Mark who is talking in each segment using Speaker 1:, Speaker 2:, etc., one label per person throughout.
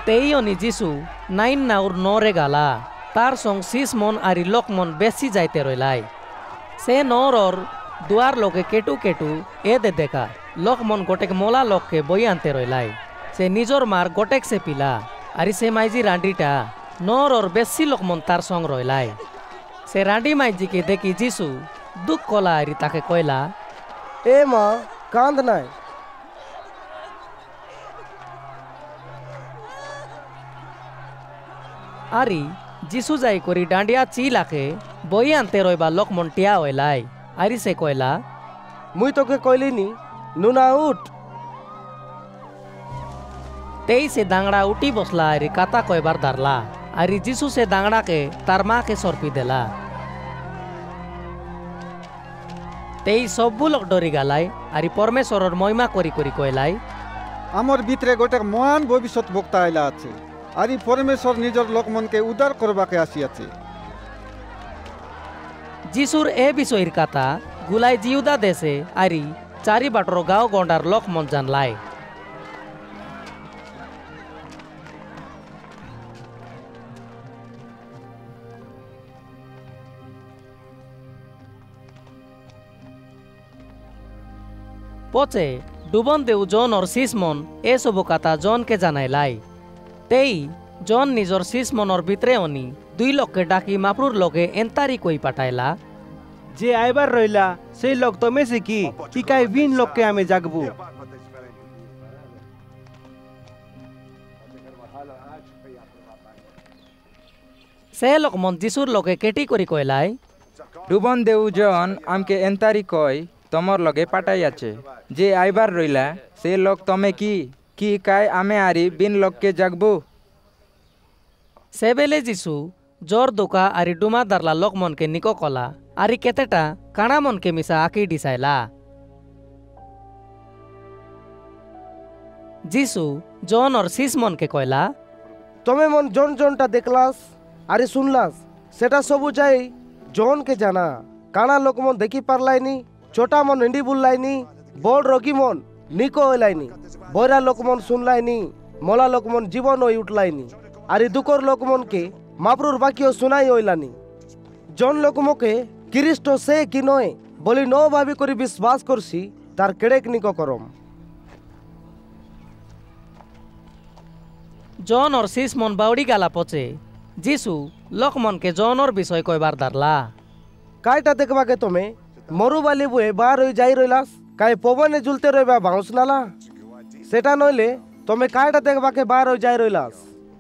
Speaker 1: তেইয়নি যিশু নাইন নাউর নরে গালা তার সং সিসমন আরি লকমন বেশি যাইতে রইলাই সে নরর দুয়ার লোকে কেটু কেটু এ দে দেখা লকমন গোটেক মোলা লোককে বই আনতে রইলাই সে নিজর মার গোটেক সে পিলা আরি সে মাইজি রান্ডিটা নরর বেশি লকমন তার সং রইলাই সে রান্ডি মাইজিকে দেখি যিশু দুঃখ কলা আরি তাকে কইলা
Speaker 2: এ মা কান্দ নাই
Speaker 1: আরি যিশু যাই করি ডান্ডিয়া চিলাকে বই আনতে রইবা লকমন টিয়া হইলাই আরি সে কইলা
Speaker 2: মুই তোকে কইলিনি নুনা উঠ
Speaker 1: তেই সে দাংড়া উঠি বসলা আরি কাতা কয়বার দারলা আরি যিশু সে দাংড়াকে তার মাকে সরপি দেলা তেই সব্বু লোক ডরি গালাই আরি পরমেশ্বরর মহিমা করি করি কইলাই
Speaker 3: আমার ভিতরে গোটে মহান ভবিষ্যৎ বক্তা আইলা আছে আরি পরমেশ্বর নিজের লোকমনকে উদ্ধার করবাকে আসিয়াছে
Speaker 1: যিশুর এ বিষয়ের কথা গুলাই জিউদা দেশে আরি চারি বাটর গাঁও গন্ডার লকমন জানলাই পচে ডুবন দেউ জন और সিসমন এ সব কথা জনকে জানাইলাই তেই জন নিজর সিসমনর ভিতরে অনি দুই লোককে ডাকি মাপরুর লগে এন্তারি কই পাঠাইলা
Speaker 4: যে আইবার রইলা সেই লোক তো মেসে কি কাই বিন লোককে আমি জাগবু
Speaker 1: সে লোক মন যিশুর লগে কেটি করি কইলাই
Speaker 5: ডুবন দেউ জন আমকে এন্তারি কই তোমার লগে পাঠাইয়াছে যে আইবার রইলা সে লোক তমে কি কাই আমি আরি বিন লোককে জাগবু
Speaker 1: সেবেলে যিশু জোর দোকা আরি ডুমা দারলা লোক মনকে নিকো কলা আরি কেতেটা কানা মনকে মিশা আকি ডিসাইলা যিশু জন और সিস মনকে কইলা
Speaker 2: তুমি মন জন জনটা দেখলাস আরে শুনলাস সেটা সবু যাই জনকে জানা কানা লোক মন দেখি পারলাইনি ছোটা মন হিন্দি বুল্লাইনি বড় রোগী মন নিকো হইলাইনি বয়রা লোক মন শুনলাইনি মলা লোক মন জীবন হই উঠলাইনি আরে দুকর লোক মনকে মাপরুর বাকিও শুনাই হইলানি জন লোক মোকে খ্রিস্ট সে কি নয় বলি ন ভাবি করি বিশ্বাস করছি তার কেড়েক নিকো করম
Speaker 1: জন और সিস মন বাউড়ি গালা পচে যিশু লকমনকে জনর বিষয় কয়বার দারলা
Speaker 2: কাইটা দেখবাকে তুমি মরুবালি বয়ে বার হয়ে যাই রইলাস কাই পবনে ঝুলতে রইবা বাউস নালা সেটা নইলে তুমি কাইটা দেখবাকে বার হয়ে যাই রইলাস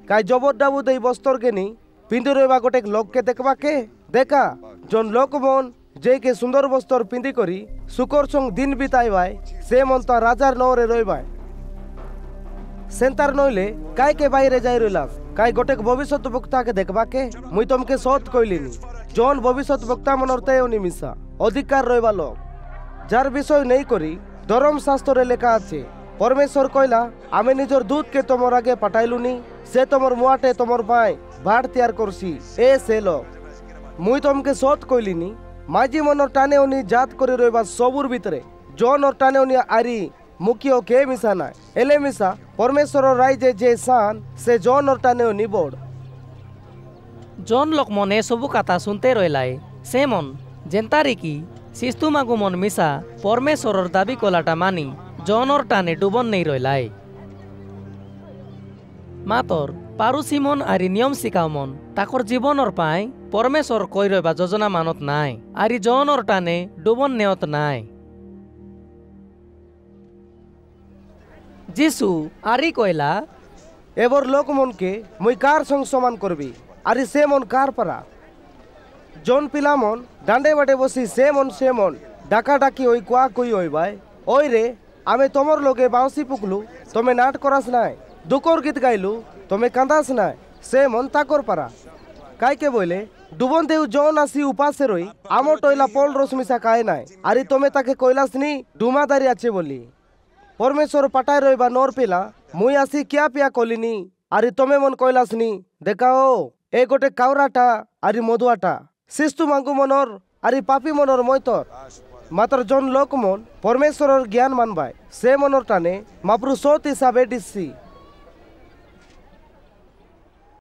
Speaker 2: কাই জবর ডাবুদ এই বস্তরকে নি পিঁধি রইবা গোটে লোককে দেখবাকে দেখা জন লোক মন যে কে সুন্দর বস্তর পিঁধি করি শুকর সঙ্গ দিন বিতাইবাই সে মন তো রাজার নরে রইবাই সেন্টার নইলে কাইকে বাইরে যাই রইলাস কাই গোটে ভবিষ্যৎ বক্তাকে দেখবাকে মুই তোমাকে সৎ কইলিনি জন ভবিষ্যৎ বক্তা মনর তেয়নি মিশা অধিকার রইবা লোক যার বিষয় নেই করি ধর্ম শাস্ত্রে লেখা আছে পরমেশ্বর কইলা আমি নিজের দূতকে তোমার আগে পাঠাইলুনি সে তোমার মুয়াটে তোমার পায় ভাট তৈয়ার করছি এ সে লোক মুই তোমাকে সৎ কইলিনি মাঝি মনর টানে উনি জাত করে রইবা সবুর ভিতরে জন ওর টানে উনি আরি মুখিও কে মিশা নাই এলে মিশা পরমেশ্বর রাইজে যে সান সে জন ওর টানে উনি বড়
Speaker 1: জন লোক মন এ সবু কথা শুনতে রইলাই সে মন জেন্তারি কি শিস্তু মাগু মন মিশা পরমেশ্বরর দাবি কলাটা মানি জনর টানে ডুবন নেই রইলাই মাতর পারুসি মন আরি নিয়ম শিকাও মন তাকর জীবনর পায় পরমেশ্বর কই রইবা যোজনা মানত নাই আরি জনর টানে ডুবন নেওত নাই যিশু আরি কইলা
Speaker 2: এবার লোক মনকে মুই কার সঙ্গ সমান করবি আরে সে মন কার পারা জন পিলা মন ডান্ডে বাটে বসি সে মন ডাকা ডাকি ওই কুয়া কই ওই ভাই ওই রে আমি তোমার লোকে বাউসি পুকলু তুমি নাট করাস নাই দুকর গীত গাইলু তুমি কাঁদাস নাই সে মন তাকর পারা কাইকে বইলে ডুবন দেউ জন আসি উপাসে রই আমর টইলা পল রশ্মিসা কায় নাই আরে তুমি তাকে কইলাস নি ডুমাদারি আছে বলি পরমেশ্বর পাটায় রইবা নর পেলা মুই আসি কিয়া পিয়া কলিনি আরে তুমি মন কইলাস নি দেখাও এ গোটে কাউরাটা আরি মধুয়াটা শিস্তু মাঙ্গু মনর আরি পাপি মনর ময়তর মাত্র জন লোক মন পরমেশ্বরর জ্ঞান মানবাই সে মনর টানে মাপ্রু সত হিসাবে ডিসি